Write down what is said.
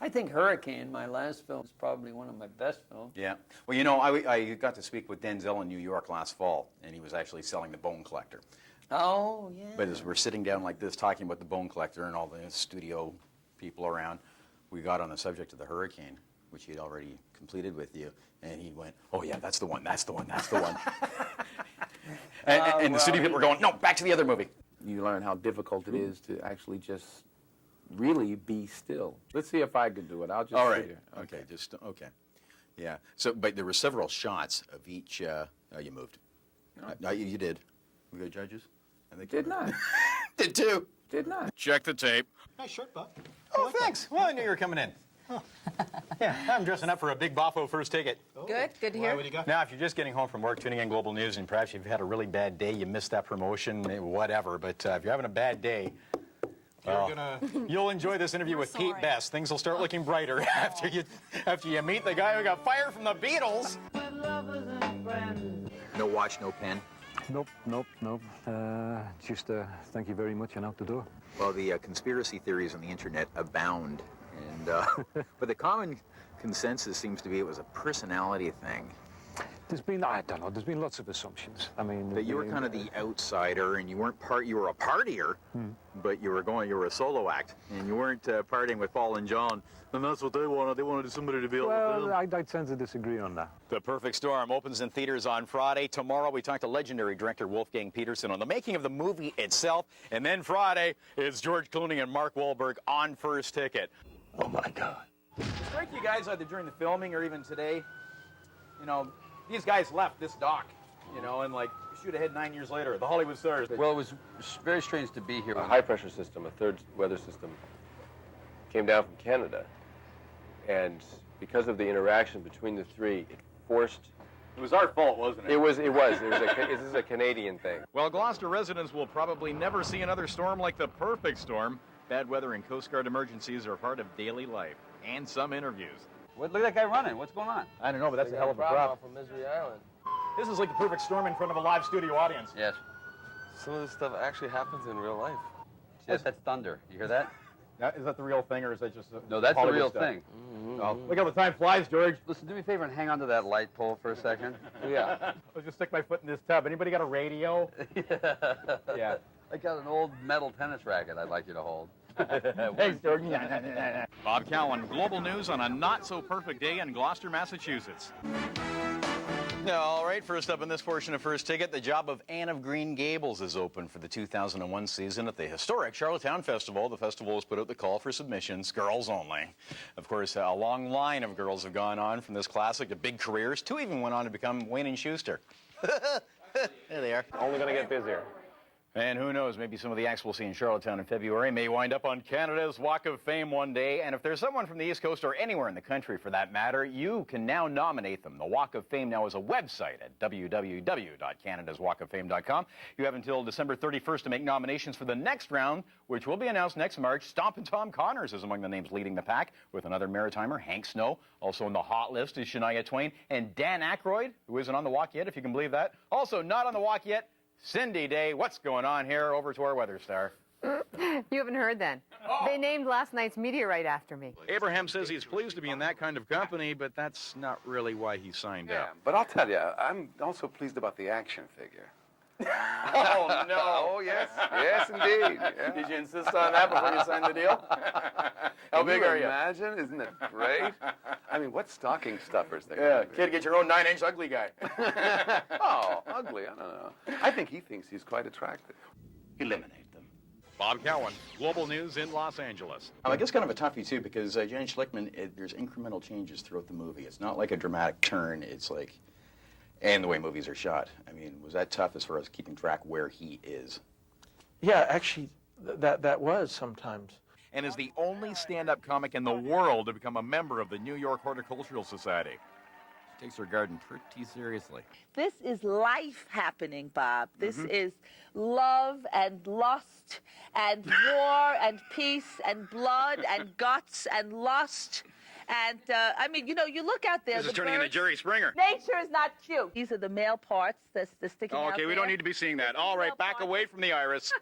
I think Hurricane, my last film, is probably one of my best films. Yeah. Well, you know, I got to speak with Denzel in New York last fall, and he was actually selling The Bone Collector. Oh, yeah. But as we're sitting down like this talking about The Bone Collector and all the studio people around, we got on the subject of The Hurricane, which he'd already completed with you, and he went, oh yeah, that's the one, that's the one, that's the one. and the studio people were going, no, back to the other movie. You learn how difficult it is to actually just really be still. Let's see if I can do it. I'll just all right. sit here. Okay, just, okay. Yeah, so, but there were several shots of each, oh, you moved. No, you did. We got judges? I think Did not. Did too. Did not. Check the tape. Nice shirt, Bob. Oh, thanks. Well, I knew you were coming in. Huh. Yeah, I'm dressing up for a big Boffo first ticket. Oh. Good to hear. What do you got? Now, if you're just getting home from work, tuning in Global News, and perhaps you've had a really bad day, you missed that promotion, whatever, but if you're having a bad day, you'll enjoy this interview with Pete Best. Things will start looking brighter after you meet the guy who got fired from the Beatles. No watch, no pen. Nope. Just thank you very much and out the door. Well, the conspiracy theories on the internet abound, and but the common consensus seems to be it was a personality thing. There's been, I don't know, there's been lots of assumptions. I mean... That you were kind of the outsider, and you weren't you were a partier, but you were a solo act, and you weren't partying with Paul and John, and that's what they wanted. They wanted somebody to be able to Well, do. I tend to disagree on that. The Perfect Storm opens in theaters on Friday. Tomorrow, we talk to legendary director Wolfgang Peterson on the making of the movie itself, and then Friday, it's George Clooney and Mark Wahlberg on First Ticket. Oh, my God. Strike you guys either during the filming or even today, you know, these guys left this dock, you know, and like shoot ahead 9 years later, the Hollywood Stars. Well, it was very strange to be here. A high-pressure system, a third weather system, came down from Canada, and because of the interaction between the three, it forced. It was our fault, wasn't it? It was. This is a Canadian thing. Well, Gloucester residents will probably never see another storm like the Perfect Storm. Bad weather and Coast Guard emergencies are a part of daily life, and some interviews. Look at that guy running. What's going on? I don't know, but that's a hell of a prop. From Misery Island. This is like the Perfect Storm in front of a live studio audience. Yes. Some of this stuff actually happens in real life. Yes, that's thunder. You hear that? Is that the real thing, or is that just a No, that's the Hollywood real stuff? thing. Oh, look how the time flies, George. Listen, do me a favor and hang on to that light pole for a second. Yeah. I'll just stick my foot in this tub. Anybody got a radio? Yeah. I got an old metal tennis racket I'd like you to hold. Thanks, George. Bob Cowan, Global News on a not-so-perfect day in Gloucester, Massachusetts. All right, first up in this portion of First Ticket, the job of Anne of Green Gables is open for the 2001 season at the historic Charlottetown Festival. The festival has put out the call for submissions, girls only. Of course, a long line of girls have gone on from this classic to big careers. 2 even went on to become Wayne and Schuster. There they are. Only going to get busier. And who knows, maybe some of the acts we'll see in Charlottetown in February may wind up on Canada's Walk of Fame one day. And if there's someone from the East Coast or anywhere in the country for that matter, you can now nominate them. The Walk of Fame now is a website at www.canadaswalkoffame.com. You have until December 31st to make nominations for the next round, which will be announced next March. Stompin' Tom Connors is among the names leading the pack, with another Maritimer, Hank Snow. Also on the hot list is Shania Twain and Dan Aykroyd, who isn't on the walk yet, if you can believe that. Also not on the walk yet, Cindy Day. What's going on here? Over to our weather star. You haven't heard then. They named last night's meteorite after me. Abraham says he's pleased to be in that kind of company, but that's not really why he signed up. But I'll tell you, I'm also pleased about the action figure. Oh, no. Oh, yes. Yes, indeed. Yeah. Did you insist on that before you signed the deal? How big are you? Imagine? Isn't it great? I mean, what stocking stuffers they're Yeah, gonna be. kid, get your own 9-inch ugly guy. Oh, ugly. I don't know. I think he thinks he's quite attractive. Eliminate them. Bob Cowan, Global News in Los Angeles. I guess kind of a toughie, too, because Jan Schlickman, there's incremental changes throughout the movie. It's not like a dramatic turn. It's like, and the way movies are shot. I mean, was that tough as far as keeping track where he is? Yeah, actually, that was sometimes. And is the only stand-up comic in the world to become a member of the New York Horticultural Society. She takes her garden pretty seriously. This is life happening, Bob. This is love and lust and war and peace and blood and guts and lust. And, I mean, you know, you look out there. This is turning into Jerry Springer. Nature is not cute. These are the male parts that's sticking out Okay, we don't need to be seeing that. All right, back away from the iris.